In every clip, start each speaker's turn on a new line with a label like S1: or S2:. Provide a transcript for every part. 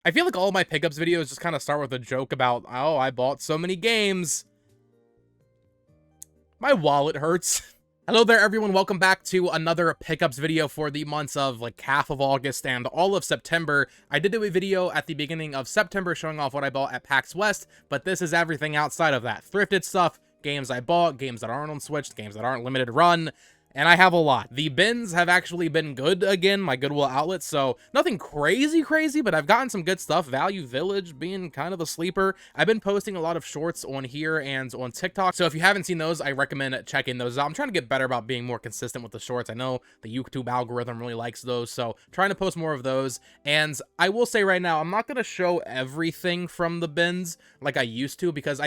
S1: I feel like all my pickups videos just kind of start with a joke about, oh, I bought so many games. My wallet hurts. Hello there, everyone. Welcome back to another pickups video for the months of like half of August and all of September. I did do a video at the beginning of September showing off what I bought at PAX West, but this is everything outside of that. Thrifted stuff, games I bought, games that aren't on Switch, games that aren't limited run, and I have a lot. The bins have actually been good again, my Goodwill outlet, so nothing crazy, but I've gotten some good stuff. Value Village being kind of a sleeper. I've been posting a lot of shorts on here and on TikTok, so if you haven't seen those, I recommend checking those out. I'm trying to get better about being more consistent with the shorts. I know the YouTube algorithm really likes those, so trying to post more of those. And I will say right now, I'm not going to show everything from the bins like I used to, because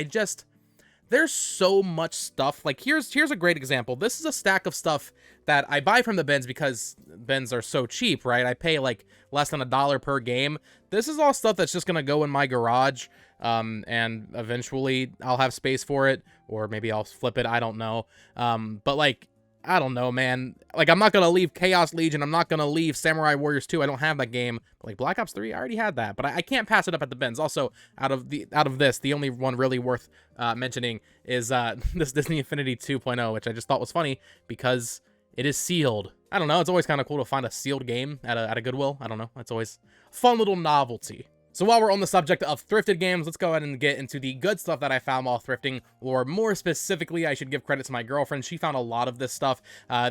S1: there's so much stuff. Like here's a great example. This is a stack of stuff that I buy from the bins because bins are so cheap, right? I pay like less than $1 per game. This is all stuff that's just gonna go in my garage, and eventually I'll have space for it, or maybe I'll flip it. I don't know. But like, I don't know, man. Like, I'm not gonna leave Chaos Legion. I'm not gonna leave Samurai Warriors 2. I don't have that game. But like Black Ops 3, I already had that. But I can't pass it up at the bins. Also, out of this, the only one really worth mentioning is this Disney Infinity 2.0, which I just thought was funny because it is sealed. I don't know. It's always kind of cool to find a sealed game at a Goodwill. I don't know. It's always a fun little novelty. So while we're on the subject of thrifted games, let's go ahead and get into the good stuff that I found while thrifting, or more specifically, I should give credit to my girlfriend. She found a lot of this stuff.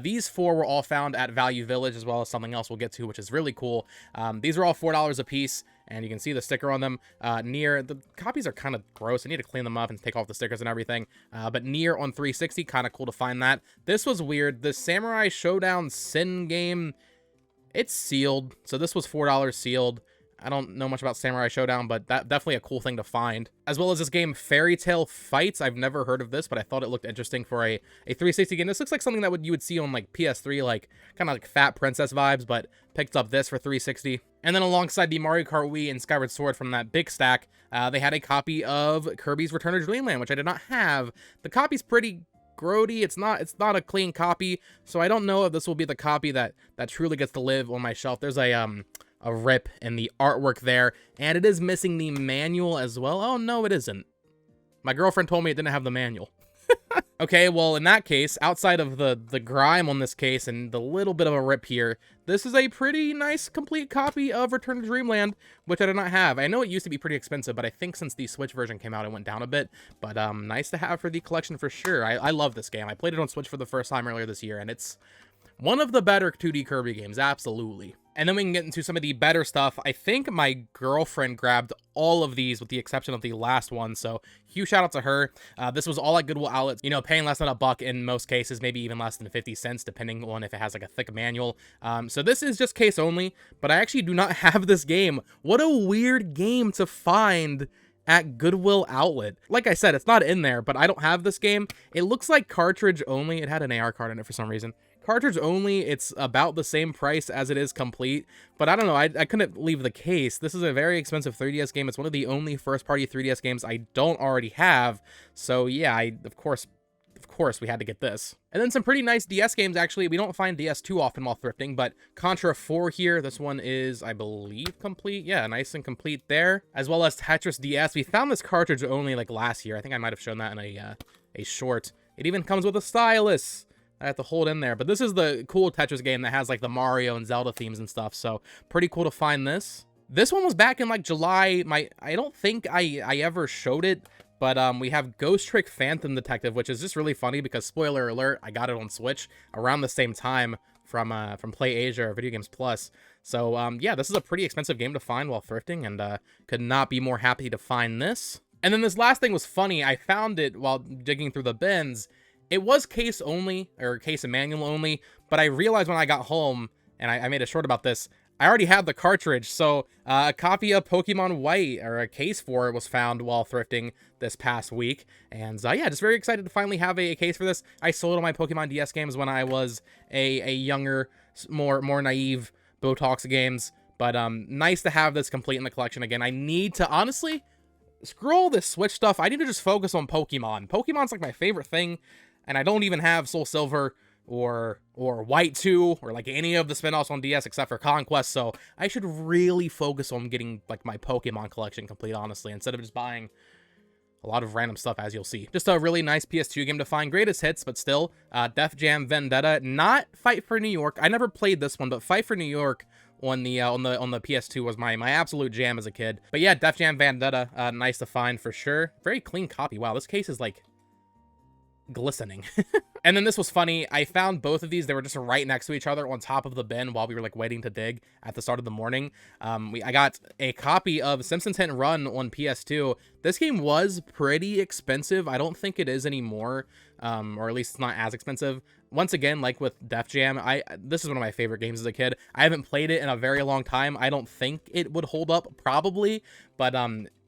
S1: These four were all found at Value Village, as well as something else we'll get to, which is really cool. These are all $4 a piece, and you can see the sticker on them. The copies are kind of gross. I need to clean them up and take off the stickers and everything. But Nier on 360, kind of cool to find that. This was weird. The Samurai Showdown Sin game, it's sealed. So this was $4 sealed. I don't know much about Samurai Showdown, but that definitely a cool thing to find. As well as this game, Fairy Tale Fights. I've never heard of this, but I thought it looked interesting for a 360 game. This looks like something that you would see on like PS3, like kind of like Fat Princess vibes, but picked up this for 360. And then alongside the Mario Kart Wii and Skyward Sword from that big stack, they had a copy of Kirby's Return to Dreamland, which I did not have. The copy's pretty grody. It's not a clean copy, so I don't know if this will be the copy that truly gets to live on my shelf. There's a rip in the artwork there, and it is missing the manual as well. Oh, no, it isn't. My girlfriend told me it didn't have the manual. Okay, well, in that case, outside of the grime on this case and the little bit of a rip here, this is a pretty nice complete copy of Return to Dreamland, which I did not have. I know it used to be pretty expensive, but I think since the Switch version came out, it went down a bit. But nice to have for the collection for sure. I love this game. I played it on Switch for the first time earlier this year, and it's one of the better 2D Kirby games, absolutely. And then we can get into some of the better stuff. I think my girlfriend grabbed all of these with the exception of the last one, so huge shout out to her. This was all at Goodwill outlets, you know, paying less than $1 in most cases, maybe even less than 50 cents, depending on if it has like a thick manual. So this is just case only, but I actually do not have this game. What a weird game to find at Goodwill outlet. Like I said, it's not in there, but I don't have this game. It looks like cartridge only. It had an AR card in it for some reason. Cartridge only, it's about the same price as it is complete, but I don't know, I couldn't leave the case. This is a very expensive 3DS game. It's one of the only first-party 3DS games I don't already have, so yeah, of course we had to get this. And then some pretty nice DS games, actually. We don't find DS too often while thrifting, but Contra 4 here, this one is, I believe, complete. Yeah, nice and complete there. As well as Tetris DS. We found this cartridge only like last year. I think I might have shown that in a short. It even comes with a stylus. I have to hold in there, but this is the cool Tetris game that has like the Mario and Zelda themes and stuff, so pretty cool to find this. This one was back in like July. I don't think I ever showed it, but we have Ghost Trick Phantom Detective, which is just really funny because, spoiler alert, I got it on Switch around the same time from Play Asia or Video Games Plus. So yeah, this is a pretty expensive game to find while thrifting, and could not be more happy to find this. And then this last thing was funny. I found it while digging through the bins. It was case only, or case and manual only, but I realized when I got home, and I made a short about this, I already had the cartridge, so a copy of Pokemon White, or a case for it, was found while thrifting this past week, and yeah, just very excited to finally have a case for this. I sold all my Pokemon DS games when I was a younger, more naive Botox games, but nice to have this complete in the collection again. I need to, honestly, screw all this Switch stuff. I need to just focus on Pokemon. Pokemon's like my favorite thing, and I don't even have Soul Silver, or White 2 or like any of the spin-offs on DS except for Conquest, so I should really focus on getting like my Pokemon collection complete, honestly, instead of just buying a lot of random stuff, as you'll see. Just a really nice PS2 game to find. Greatest hits, but still. Def Jam Vendetta, not Fight for New York. I never played this one, but Fight for New York on the PS2 was my absolute jam as a kid. But yeah, Def Jam Vendetta, nice to find for sure. Very clean copy. Wow, this case is like glistening. And then this was funny. I found both of these. They were just right next to each other on top of the bin while we were like waiting to dig at the start of the morning. I got a copy of Simpsons Hit and Run on PS2. This game was pretty expensive. I don't think it is anymore, or at least it's not as expensive. Once again, like with Def Jam, this is one of my favorite games as a kid. I haven't played it in a very long time. I don't think it would hold up, probably, but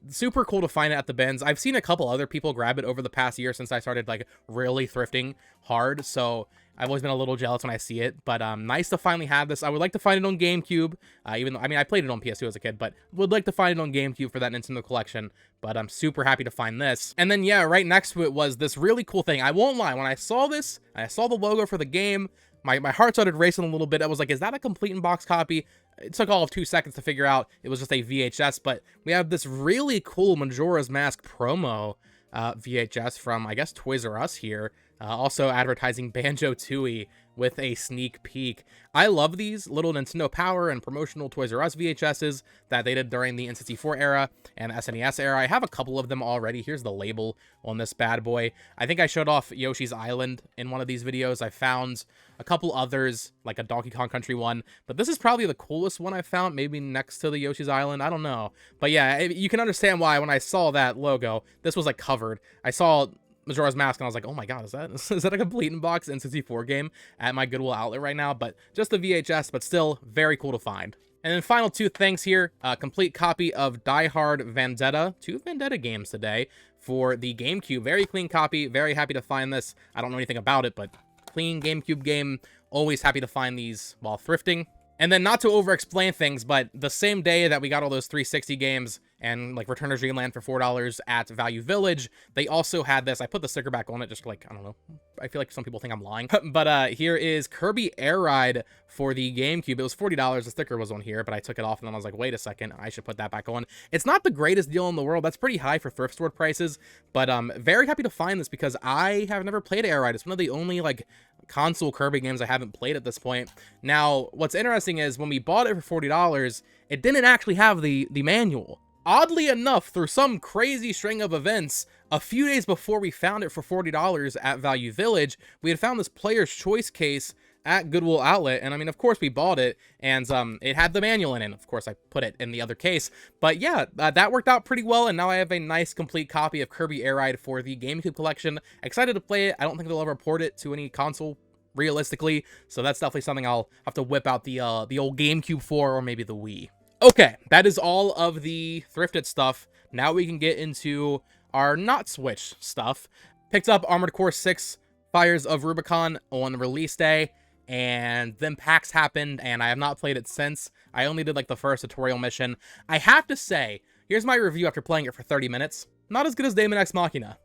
S1: super cool to find it at the bins. I've seen a couple other people grab it over the past year since I started like really thrifting hard, so I've always been a little jealous when I see it, but nice to finally have this. I would like to find it on GameCube, even though, I mean, I played it on PS2 as a kid, but would like to find it on GameCube for that Nintendo collection, but I'm super happy to find this. And then, yeah, right next to it was this really cool thing. I won't lie, when I saw this, I saw the logo for the game, my heart started racing a little bit. I was like, is that a complete in-box copy? It took all of 2 seconds to figure out it was just a VHS, but we have this really cool Majora's Mask promo VHS from, I guess, Toys R Us here. Also advertising Banjo-Tooie with a sneak peek. I love these little Nintendo Power and promotional Toys R Us VHSs that they did during the N64 era and SNES era. I have a couple of them already. Here's the label on this bad boy. I think I showed off Yoshi's Island in one of these videos. I found a couple others, like a Donkey Kong Country one, but this is probably the coolest one I found, maybe next to the Yoshi's Island. I don't know. But yeah, you can understand why when I saw that logo, this was like covered. I saw Majora's Mask, and I was like, oh my god, is that a complete in-box N64 game at my Goodwill outlet right now? But just the VHS, but still very cool to find. And then final 2 things here, a complete copy of Die Hard Vendetta, 2 Vendetta games today for the GameCube. Very clean copy, very happy to find this. I don't know anything about it, but clean GameCube game, always happy to find these while thrifting. And then, not to over-explain things, but the same day that we got all those 360 games and, like, Return to Dreamland for $4 at Value Village, they also had this. I put the sticker back on it just, like, I don't know. I feel like some people think I'm lying. But here is Kirby Air Ride for the GameCube. It was $40. The sticker was on here, but I took it off, and then I was like, wait a second. I should put that back on. It's not the greatest deal in the world. That's pretty high for thrift store prices, but very happy to find this because I have never played Air Ride. It's one of the only, like, console Kirby games I haven't played at this point. Now, what's interesting is when we bought it for $40, it didn't actually have the manual. Oddly enough, through some crazy string of events, a few days before we found it for $40 at Value Village, we had found this Player's Choice case at Goodwill Outlet, and I mean, of course, we bought it, and it had the manual in it. Of course, I put it in the other case, but yeah, that worked out pretty well, and now I have a nice, complete copy of Kirby Air Ride for the GameCube collection. Excited to play it. I don't think they'll ever port it to any console, realistically, so that's definitely something I'll have to whip out the old GameCube for, or maybe the Wii. Okay, that is all of the thrifted stuff. Now we can get into our not Switch stuff. Picked up Armored Core 6 Fires of Rubicon on release day, and then PAX happened, and I have not played it since. I only did like the first tutorial mission. I have to say, here's my review after playing it for 30 minutes. Not as good as Daemon X Machina.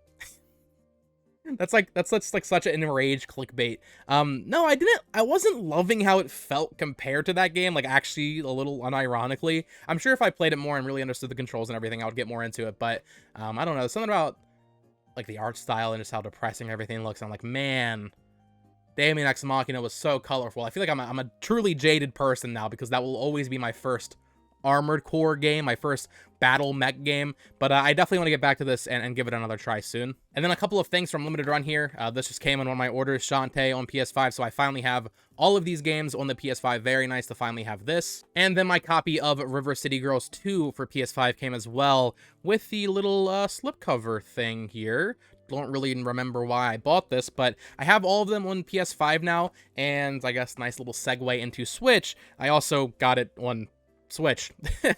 S1: That's such an enraged clickbait. No, I wasn't loving how it felt compared to that game, like actually a little unironically. I'm sure if I played it more and really understood the controls and everything, I would get more into it, but I don't know, there's something about like the art style and just how depressing everything looks. I'm like, man, Daemon X Machina was so colorful. I feel like I'm a truly jaded person now because that will always be my first Armored Core game, my first battle mech game, but I definitely want to get back to this and give it another try soon. And then a couple of things from Limited Run here. This just came in one of my orders, Shantae on PS5, so I finally have all of these games on the PS5. Very nice to finally have this. And then my copy of River City Girls 2 for PS5 came as well, with the little slipcover thing here. Don't really remember why I bought this, but I have all of them on PS5 now, and I guess nice little segue into Switch. I also got it on Switch.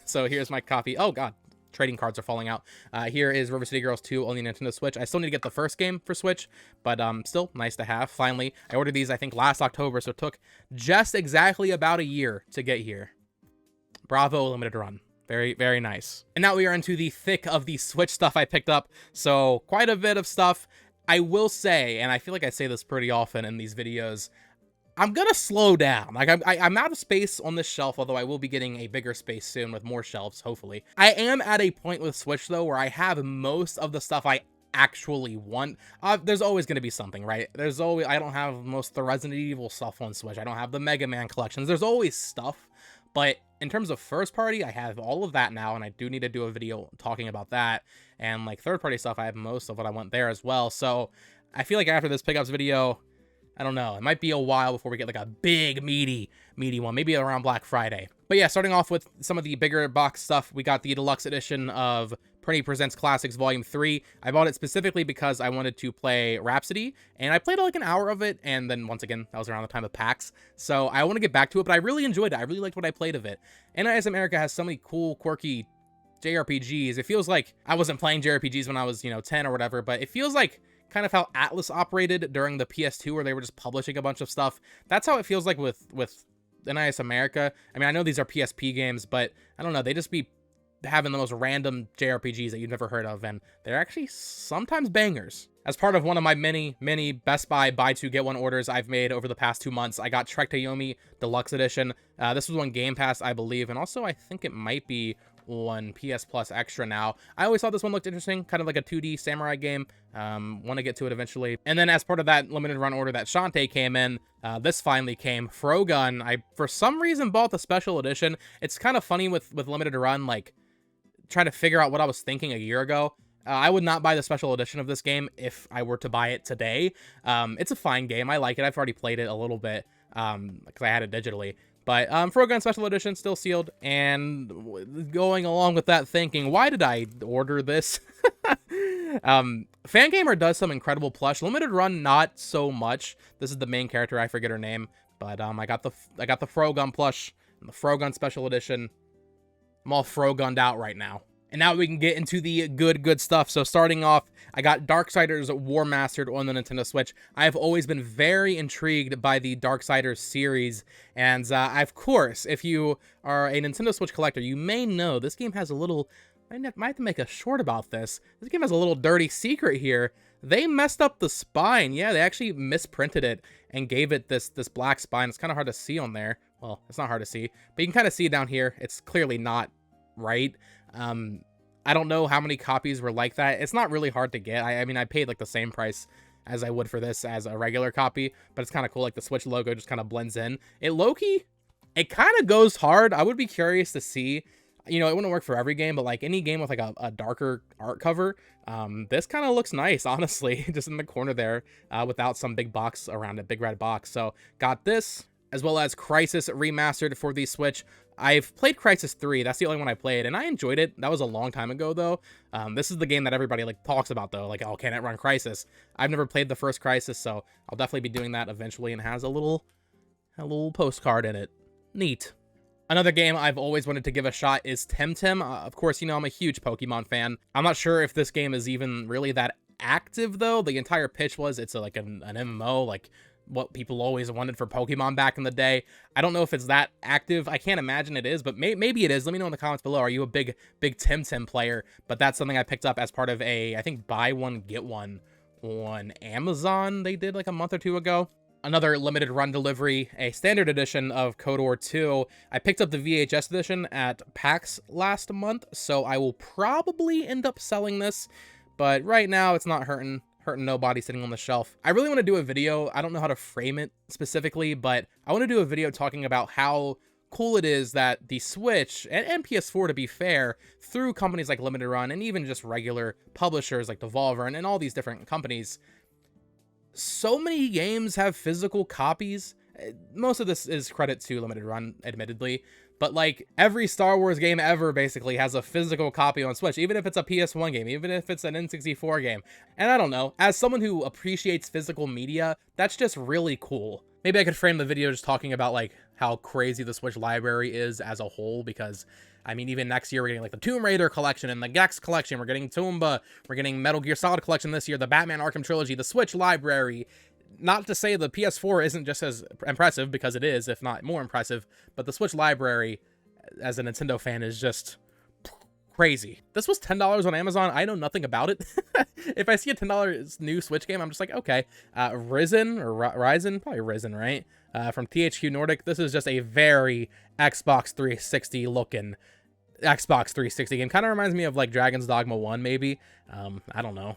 S1: So here's my copy. Oh god, trading cards are falling out. Here is River City Girls 2 on the Nintendo Switch. I still need to get the first game for Switch, but still nice to have. Finally, I ordered these I think last October, so it took just exactly about a year to get here. Bravo, Limited Run. Very, very nice. And now we are into the thick of the Switch stuff I picked up. So quite a bit of stuff. I will say, and I feel like I say this pretty often in these videos, I'm gonna slow down. Like, I'm out of space on this shelf, although I will be getting a bigger space soon with more shelves, hopefully. I am at a point with Switch, though, where I have most of the stuff I actually want. There's always gonna be something, right? I don't have most of the Resident Evil stuff on Switch. I don't have the Mega Man collections. There's always stuff, but in terms of first party, I have all of that now, and I do need to do a video talking about that. And like third party stuff, I have most of what I want there as well. So I feel like after this pickups video, I don't know, it might be a while before we get like a big meaty one, maybe around Black Friday. But yeah, starting off with some of the bigger box stuff, we got the deluxe edition of Prinny Presents Classics Volume 3. I bought it specifically because I wanted to play Rhapsody, and I played like an hour of it, and then once again, that was around the time of PAX, so I want to get back to it, but I really enjoyed it. I really liked what I played of it. NIS America has so many cool, quirky JRPGs. It feels like I wasn't playing JRPGs when I was, 10 or whatever, but it feels like kind of how Atlas operated during the PS2, where they were just publishing a bunch of stuff. That's how it feels like with NIS America. I mean, I know these are PSP games, but I don't know, they just be having the most random JRPGs that you've never heard of, and they're actually sometimes bangers. As part of one of my many Best Buy buy two get one orders I've made over the past 2 months, I got Trek to Yomi Deluxe Edition. This was on Game Pass, I believe, and also I think it might be on PS Plus Extra now. I always thought this one looked interesting, kind of like a 2D samurai game. Want to get to it eventually. And then as part of that limited run order that Shantae came in, this finally came. Frogun, I for some reason bought the special edition. It's kind of funny with limited run, like trying to figure out what I was thinking a year ago. I would not buy the special edition of this game if I were to buy it today. It's a fine game. I like it. I've already played it a little bit because I had it digitally. But Frogun Special Edition, still sealed, and going along with that thinking, why did I order this? Fangamer does some incredible plush. Limited Run, not so much. This is the main character, I forget her name, but I got the Frogun plush and the Frogun Special Edition. I'm all Frogunned out right now. And now we can get into the good stuff. So starting off, I got Darksiders War Mastered on the Nintendo Switch. I've always been very intrigued by the Darksiders series. And of course, if you are a Nintendo Switch collector, you may know this game has a little... I might have to make a short about this. This game has a little dirty secret here. They messed up the spine. Yeah, they actually misprinted it and gave it this black spine. It's kind of hard to see on there. Well, it's not hard to see, but you can kind of see it down here. It's clearly not right. I don't know how many copies were like that. It's not really hard to get. I mean, I paid like the same price as I would for this as a regular copy, but it's kind of cool. Like the Switch logo just kind of blends in. It low-key, it kind of goes hard. I would be curious to see, it wouldn't work for every game, but like any game with like a darker art cover, this kind of looks nice, honestly, just in the corner there, without some big box around it, big red box. So got this, as well as Crysis Remastered for the Switch. I've played Crysis 3. That's the only one I played, and I enjoyed it. That was a long time ago, though. This is the game that everybody like talks about, though. Like, oh, can it run Crysis? I've never played the first Crysis, so I'll definitely be doing that eventually, and it has a little postcard in it. Neat. Another game I've always wanted to give a shot is Temtem. Of course, I'm a huge Pokemon fan. I'm not sure if this game is even really that active, though. The entire pitch was it's like an MMO, like what people always wanted for Pokemon back in the day. I don't know if it's that active. I can't imagine it is, but maybe it is. Let me know in the comments below. Are you a big Temtem player? But that's something I picked up as part of I think buy one, get one on Amazon they did like a month or two ago. Another limited run delivery, a standard edition of KOTOR 2. I picked up the VHS edition at PAX last month, so I will probably end up selling this, but right now it's not hurting nobody sitting on the shelf. I really want to do a video. I don't know how to frame it specifically, but I want to do a video talking about how cool it is that the Switch and PS4, to be fair, through companies like Limited Run and even just regular publishers like Devolver and all these different companies, so many games have physical copies. Most of this is credit to Limited Run, admittedly, but like every Star Wars game ever basically has a physical copy on Switch, even if it's a PS1 game, even if it's an N64 game. And I don't know, as someone who appreciates physical media, that's just really cool. Maybe I could frame the video just talking about like how crazy the Switch library is as a whole, because I mean, even next year we're getting like the Tomb Raider collection and the Gex collection, we're getting Tomba, we're getting Metal Gear Solid collection this year, the Batman Arkham trilogy, the Switch library. Not to say the PS4 isn't just as impressive, because it is, if not more impressive, but the Switch library, as a Nintendo fan, is just crazy. This was $10 on Amazon. I know nothing about it. If I see a $10 new Switch game, I'm just like, okay. Risen, or Ryzen? Probably Risen, right? From THQ Nordic. This is just a very Xbox 360 looking Xbox 360 game. Kind of reminds me of like Dragon's Dogma 1, maybe. I don't know.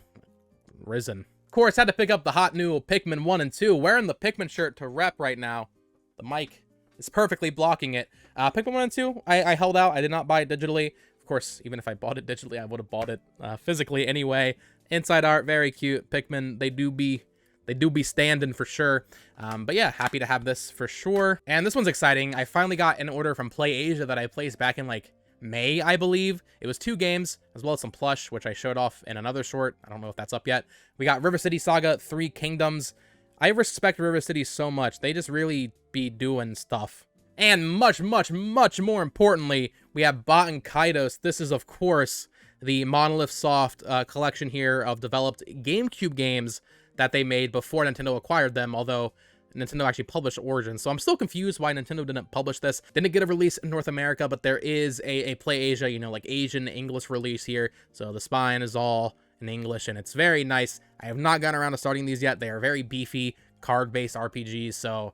S1: Risen. Of course, had to pick up the hot new Pikmin 1 and 2. Wearing the Pikmin shirt to rep right now. The mic is perfectly blocking it. Pikmin 1 and 2, I held out. I did not buy it digitally. Of course, even if I bought it digitally, I would have bought it physically anyway. Inside art, very cute. Pikmin, they do be standing for sure. But yeah, happy to have this for sure. And this one's exciting. I finally got an order from Play Asia that I placed back in like May, I believe. It was 2 games, as well as some plush, which I showed off in another short. I don't know if that's up yet. We got River City Saga 3 Kingdoms. I respect River City so much. They just really be doing stuff. And much, much, much more importantly, we have Baten Kaitos. This is, of course, the Monolith Soft collection here of developed GameCube games that they made before Nintendo acquired them, although Nintendo actually published Origins. So I'm still confused why Nintendo didn't publish this. Didn't get a release in North America, but there is a Play Asia, you know, like Asian English release here. So the spine is all in English, and it's very nice. I have not gotten around to starting these yet. They are very beefy, card-based RPGs, so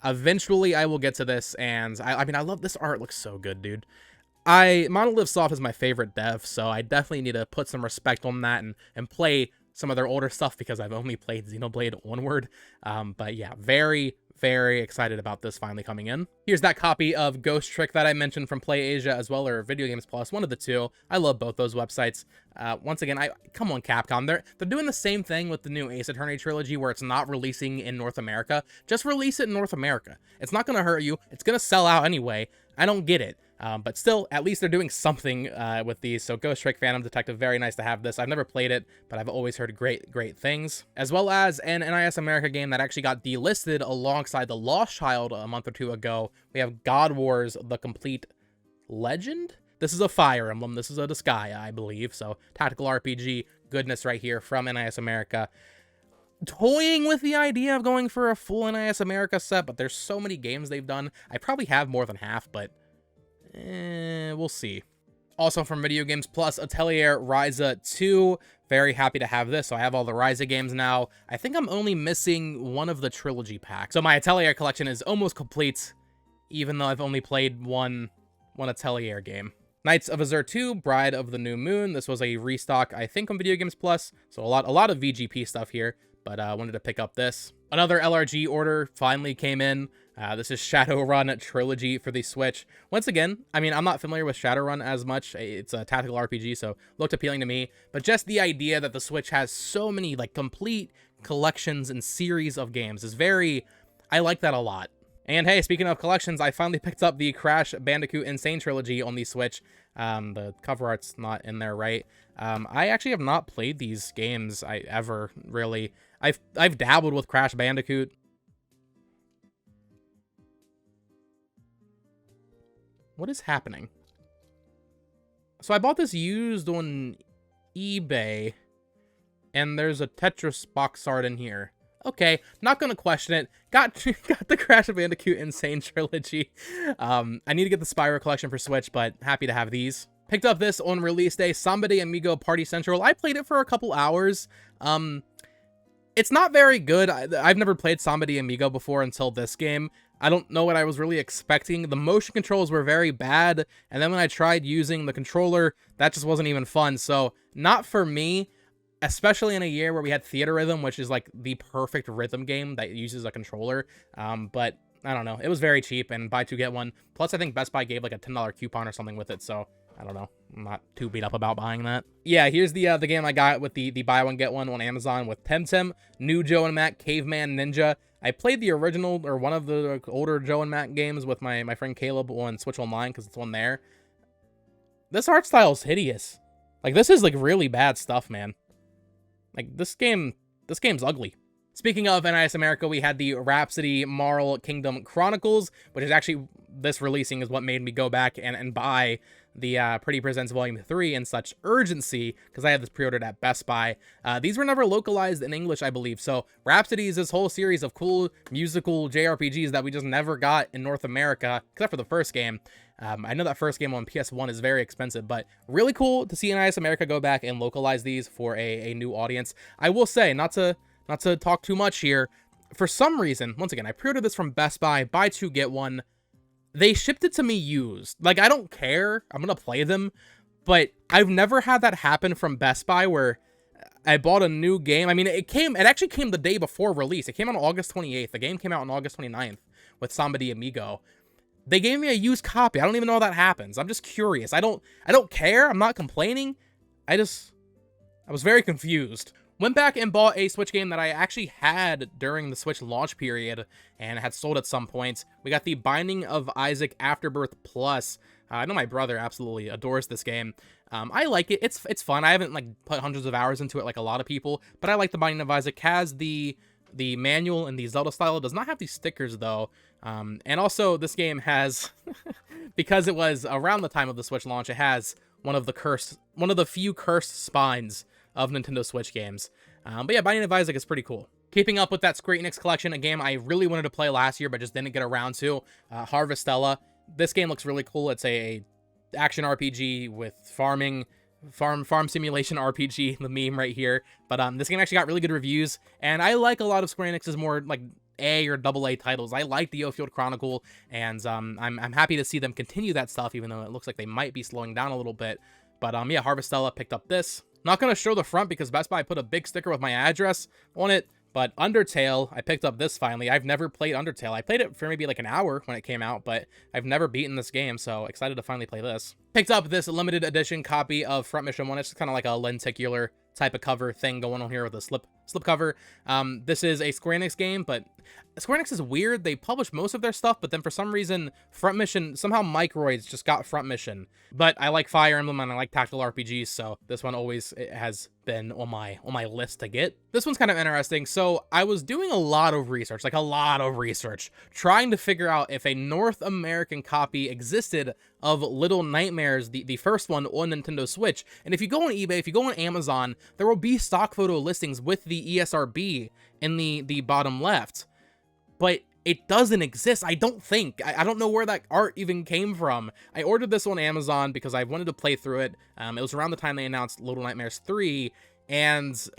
S1: eventually I will get to this, and I mean, I love this art. Looks so good, dude. Monolith Soft is my favorite dev, so I definitely need to put some respect on that and play some of their older stuff because I've only played Xenoblade Onward. But yeah, very, very excited about this finally coming in. Here's that copy of Ghost Trick that I mentioned from Play Asia as well, or Video Games Plus, one of the two. I love both those websites. Once again, come on, Capcom. They're doing the same thing with the new Ace Attorney trilogy where it's not releasing in North America. Just release it in North America. It's not going to hurt you. It's going to sell out anyway. I don't get it. But still, at least they're doing something with these. So Ghost Trick Phantom Detective, very nice to have this. I've never played it, but I've always heard great things. As well as an NIS America game that actually got delisted alongside The Lost Child a month or two ago. We have God Wars: The Complete Legend? This is a Fire Emblem. This is a Disgaea, I believe. So tactical RPG goodness right here from NIS America. Toying with the idea of going for a full NIS America set, but there's so many games they've done. I probably have more than half, but we'll see. Also from Video Games Plus, Atelier Ryza 2. Very happy to have this. So I have all the Ryza games now. I think I'm only missing one of the trilogy packs. So my Atelier collection is almost complete, even though I've only played one Atelier game. Knights of Azure 2, Bride of the New Moon. This was a restock, I think, on Video Games Plus. So a lot of VGP stuff here, but I wanted to pick up this. Another LRG order finally came in. This is Shadowrun Trilogy for the Switch. Once again, I mean, I'm not familiar with Shadowrun as much. It's a tactical RPG, so looked appealing to me. But just the idea that the Switch has so many, like, complete collections and series of games is I like that a lot. And hey, speaking of collections, I finally picked up the Crash Bandicoot Insane Trilogy on the Switch. The cover art's not in there, right? I actually have not played these games ever, really. I've dabbled with Crash Bandicoot. What is happening? So I bought this used on eBay, and there's a Tetris box art in here. Okay, not gonna question it. Got the Crash Bandicoot Insane Trilogy. I need to get the Spyro collection for Switch, but happy to have these. Picked up this on release day, Samba de Amigo Party Central. I played it for a couple hours. It's not very good. I've never played Samba de Amigo before until this game. I don't know what I was really expecting. The motion controls were very bad, and then when I tried using the controller, that just wasn't even fun. So, not for me, especially in a year where we had Theater Rhythm, which is like the perfect rhythm game that uses a controller. But, I don't know. It was very cheap, and buy two, get one. Plus, I think Best Buy gave like a $10 coupon or something with it, so I don't know. I'm not too beat up about buying that. Yeah, here's the game I got with the buy one, get one on Amazon with Temtem, New Joe and Mac, Caveman Ninja. I played the original, or one of the older Joe and Mac games with my friend Caleb on Switch Online, because it's on there. This art style is hideous. Like, this is, like, really bad stuff, man. Like, this game's ugly. Speaking of NIS America, we had the Rhapsody Marl Kingdom Chronicles, which is actually, this releasing is what made me go back and buy the Pretty Presents Volume 3 in such urgency, because I had this pre-ordered at Best Buy. These were never localized in English, I believe, so Rhapsody is this whole series of cool musical JRPGs that we just never got in North America, except for the first game. I know that first game on PS1 is very expensive, but really cool to see NIS America go back and localize these for a new audience. I will say, not to talk too much here, for some reason, once again, I pre-ordered this from Best Buy, buy two, get one. They shipped it to me used. Like, I don't care. I'm going to play them. But I've never had that happen from Best Buy where I bought a new game. I mean, it actually came the day before release. It came on August 28th. The game came out on August 29th with Samba de Amigo. They gave me a used copy. I don't even know how that happens. I'm just curious. I don't care. I'm not complaining. I was very confused. Went back and bought a Switch game that I actually had during the Switch launch period and had sold at some point. We got the Binding of Isaac Afterbirth Plus. I know my brother absolutely adores this game. I like it. It's fun. I haven't like put hundreds of hours into it like a lot of people, but I like the Binding of Isaac. Has the manual in the Zelda style. It does not have these stickers though. And also this game has, because it was around the time of the Switch launch, it has one of the few cursed spines of Nintendo Switch games. But yeah, Binding of Isaac is pretty cool. Keeping up with that Square Enix collection, a game I really wanted to play last year but just didn't get around to, Harvestella. This game looks really cool. It's a action RPG with farm simulation RPG, the meme right here. But this game actually got really good reviews, and I like a lot of Square Enix's more like A or AA titles. I like the Oathfield Chronicle, and I'm happy to see them continue that stuff, even though it looks like they might be slowing down a little bit. But yeah, Harvestella, picked up this. Not going to show the front because Best Buy put a big sticker with my address on it, but Undertale, I picked up this finally. I've never played Undertale. I played it for maybe like an hour when it came out, but I've never beaten this game, so excited to finally play this. Picked up this limited edition copy of Front Mission 1. It's kind of like a lenticular type of cover thing going on here with a slip cover. This is a Square Enix game, but Square Enix is weird. They publish most of their stuff, but then for some reason, Front Mission, somehow Microids just got Front Mission. But I like Fire Emblem and I like tactical RPGs, so this one always has been on my list to get. This one's kind of interesting. So I was doing a lot of research, trying to figure out if a North American copy existed of Little Nightmares, the first one on Nintendo Switch. And if you go on eBay, if you go on Amazon, there will be stock photo listings with the ESRB in the bottom left. But it doesn't exist, I don't think. I don't know where that art even came from. I ordered this on Amazon because I wanted to play through it. It was around the time they announced Little Nightmares 3. And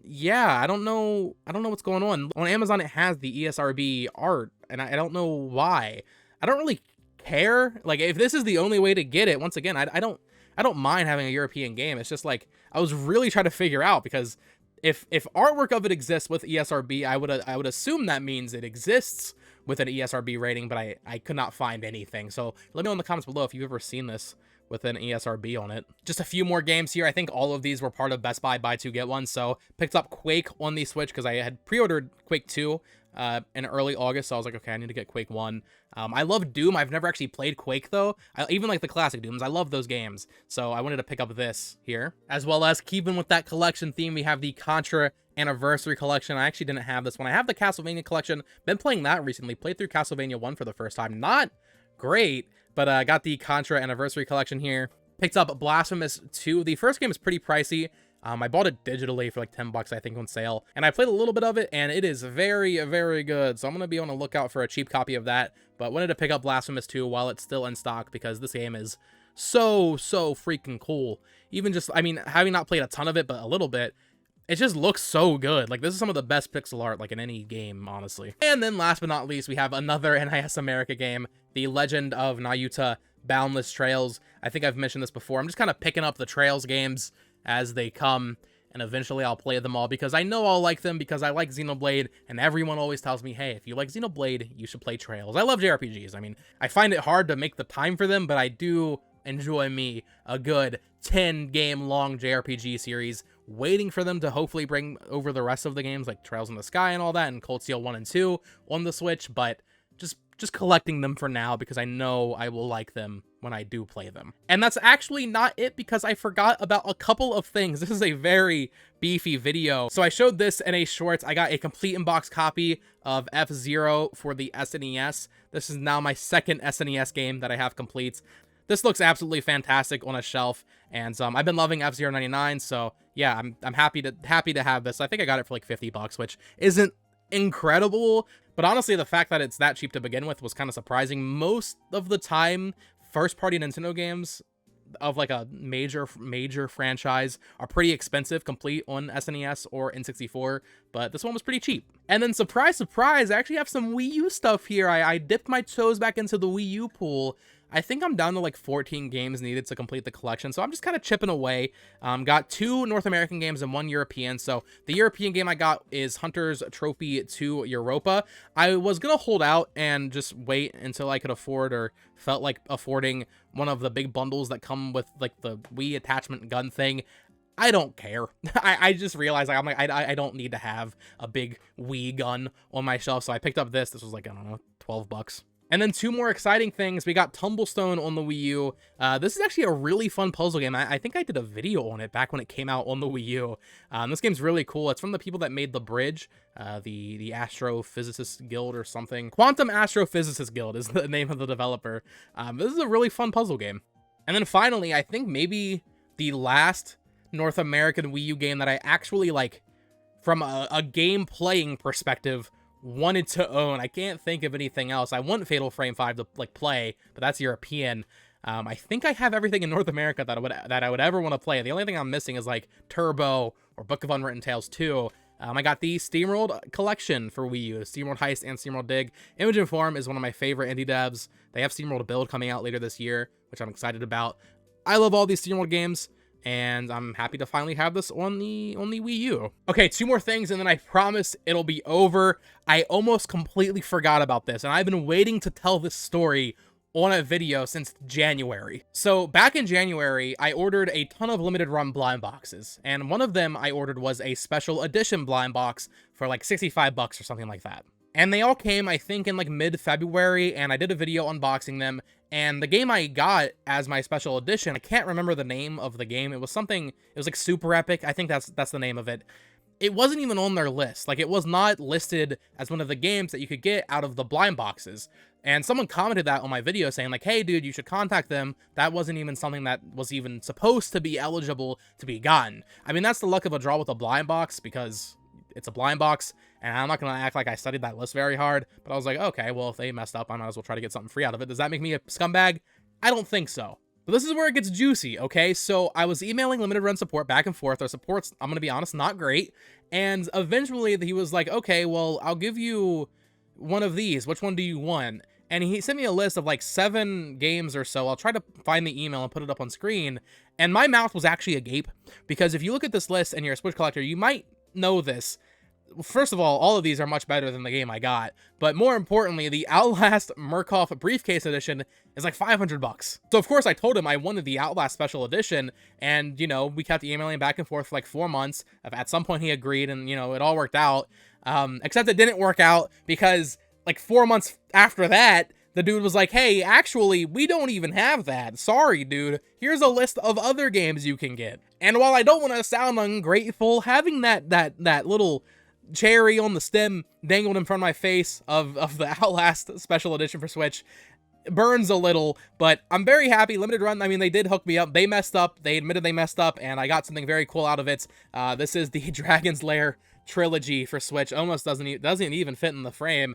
S1: yeah, I don't know what's going on. On Amazon, it has the ESRB art, and I don't know why. I don't really care. Like, if this is the only way to get it, once again, I don't mind having a European game. It's just like, I was really trying to figure out, because if artwork of it exists with ESRB, I would assume that means it exists with an ESRB rating, but I could not find anything. So let me know in the comments below if you've ever seen this with an ESRB on it. Just a few more games here. I think all of these were part of Best Buy buy two get one. So picked up Quake on the Switch because I had pre-ordered Quake 2 in early August, so I was like, okay, I need to get Quake 1. I love Doom. I've never actually played Quake, though. I even like the classic Dooms. I love those games, so I wanted to pick up this here. As well as, keeping with that collection theme, we have the Contra Anniversary Collection. I actually didn't have this one. I have the Castlevania Collection. Been playing that recently. Played through Castlevania 1 for the first time. Not great, but I got the Contra Anniversary Collection here. Picked up Blasphemous 2. The first game is pretty pricey. I bought it digitally for like 10 bucks, I think, on sale. And I played a little bit of it, and it is very, very good. So I'm going to be on the lookout for a cheap copy of that. But wanted to pick up Blasphemous 2 while it's still in stock, because this game is so freaking cool. Even just, I mean, having not played a ton of it, but a little bit, it just looks so good. Like, this is some of the best pixel art, like, in any game, honestly. And then last but not least, we have another NIS America game, The Legend of Nayuta Boundless Trails. I think I've mentioned this before. I'm just kind of picking up the Trails games as they come, and eventually I'll play them all, because I know I'll like them, because I like Xenoblade, and everyone always tells me, hey, if you like Xenoblade, you should play Trails. I love JRPGs. I mean, I find it hard to make the time for them, but I do enjoy me a good 10-game-long JRPG series, waiting for them to hopefully bring over the rest of the games, like Trails in the Sky and all that, and Cold Steel 1 and 2 on the Switch, but just collecting them for now, because I know I will like them when I do play them. And that's actually not it, because I forgot about a couple of things. This is a very beefy video. So I showed this in a short. I got a complete in-box copy of F-Zero for the SNES. This is now my second SNES game that I have complete. This looks absolutely fantastic on a shelf, and I've been loving F-Zero 99, so yeah, I'm happy to have this. I think I got it for like 50 bucks, which isn't incredible, but honestly, the fact that it's that cheap to begin with was kind of surprising. Most of the time, first-party Nintendo games of like a major franchise are pretty expensive complete on SNES or N64, but this one was pretty cheap. And then surprise, surprise, I actually have some Wii U stuff here. I dipped my toes back into the Wii U pool. I think I'm down to like 14 games needed to complete the collection, so I'm just kind of chipping away. Got 2 North American games and 1 European. So the European game I got is Hunter's Trophy to Europa. I was gonna hold out and just wait until I could afford or felt like affording one of the big bundles that come with like the Wii attachment gun thing. I don't care. I just realized I don't need to have a big Wii gun on my shelf, so I picked up this. This was like, I don't know, 12 bucks. And then 2 more exciting things. We got Tumblestone on the Wii U. This is actually a really fun puzzle game. I think I did a video on it back when it came out on the Wii U. This game's really cool. It's from the people that made The Bridge, the Astrophysicist Guild or something. Quantum Astrophysicist Guild is the name of the developer. This is a really fun puzzle game. And then finally, I think maybe the last North American Wii U game that I actually, like, from a game playing perspective, wanted to own. I can't think of anything else. I want Fatal Frame 5 to like play, but that's European. I think I have everything in North America that I would ever want to play. The only thing I'm missing is like Turbo or Book of Unwritten Tales 2. I got the SteamWorld collection for Wii U, SteamWorld Heist and SteamWorld Dig. Image and Form is one of my favorite indie devs. They have SteamWorld Build coming out later this year, which I'm excited about. I love all these SteamWorld games, and I'm happy to finally have this on the Wii U. Okay, 2 more things, and then I promise it'll be over. I almost completely forgot about this, and I've been waiting to tell this story on a video since January. So back in January, I ordered a ton of limited run blind boxes, and one of them I ordered was a special edition blind box for like 65 bucks or something like that. And they all came, I think, in like mid-February, and I did a video unboxing them. And the game I got as my special edition, I can't remember the name of the game. It was something, it was like Super Epic. I think that's the name of it. It wasn't even on their list. Like, it was not listed as one of the games that you could get out of the blind boxes. And someone commented that on my video saying like, hey dude, you should contact them. That wasn't even something that was even supposed to be eligible to be gotten. I mean, that's the luck of a draw with a blind box, because it's a blind box, and I'm not going to act like I studied that list very hard, but I was like, okay, well, if they messed up, I might as well try to get something free out of it. Does that make me a scumbag? I don't think so. But this is where it gets juicy, okay? So I was emailing limited run support back and forth. Their support's, I'm going to be honest, not great. And eventually he was like, okay, well, I'll give you one of these. Which one do you want? And he sent me a list of like 7 games or so. I'll try to find the email and put it up on screen. And my mouth was actually agape, because if you look at this list and you're a Switch collector, you might know this. First of all of these are much better than the game I got, but more importantly, the Outlast Murkoff Briefcase Edition is like 500 bucks. So of course I told him I wanted the Outlast Special Edition, and you know, we kept emailing back and forth for like 4 months. At some point he agreed, and you know, it all worked out. Except it didn't work out, because like 4 months after that, the dude was like, hey, actually, we don't even have that. Sorry, dude. Here's a list of other games you can get. And while I don't want to sound ungrateful, having that little cherry on the stem dangled in front of my face of the Outlast Special Edition for Switch burns a little, but I'm very happy. Limited run, I mean, they did hook me up. They messed up. They admitted they messed up, and I got something very cool out of it. This is the Dragon's Lair trilogy for Switch. Almost doesn't even fit in the frame.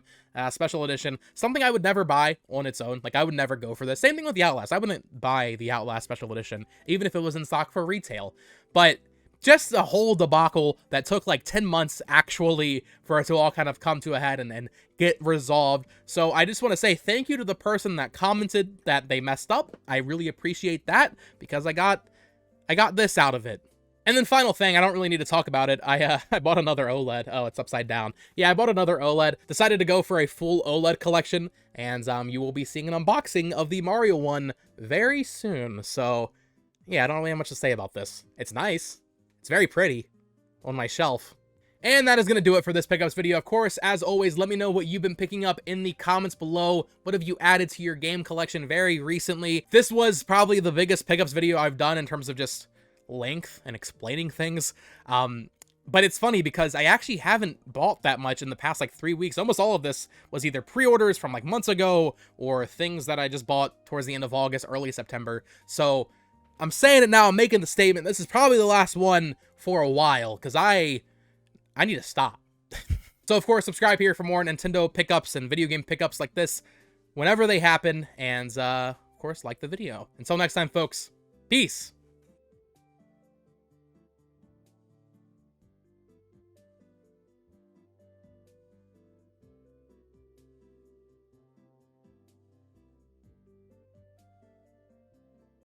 S1: Special edition, something I would never buy on its own. Like, I would never go for this. Same thing with the Outlast. I wouldn't buy the Outlast Special Edition, even if it was in stock for retail. But just a whole debacle that took like 10 months actually for it to all kind of come to a head and get resolved. So I just want to say thank you to the person that commented that they messed up. I really appreciate that, because I got this out of it. And then final thing, I don't really need to talk about it. I bought another OLED. Oh, it's upside down. Yeah, I bought another OLED. Decided to go for a full OLED collection, and you will be seeing an unboxing of the Mario one very soon. So yeah, I don't really have much to say about this. It's nice. It's very pretty on my shelf. And that is going to do it for this pickups video. Of course, as always, let me know what you've been picking up in the comments below. What have you added to your game collection very recently? This was probably the biggest pickups video I've done in terms of just length and explaining things. But it's funny because I actually haven't bought that much in the past like 3 weeks. Almost all of this was either pre-orders from like months ago or things that I just bought towards the end of August, early September. So I'm saying it now, I'm making the statement. This is probably the last one for a while, because I need to stop. So of course, subscribe here for more Nintendo pickups and video game pickups like this whenever they happen. And course, like the video. Until next time, folks, peace!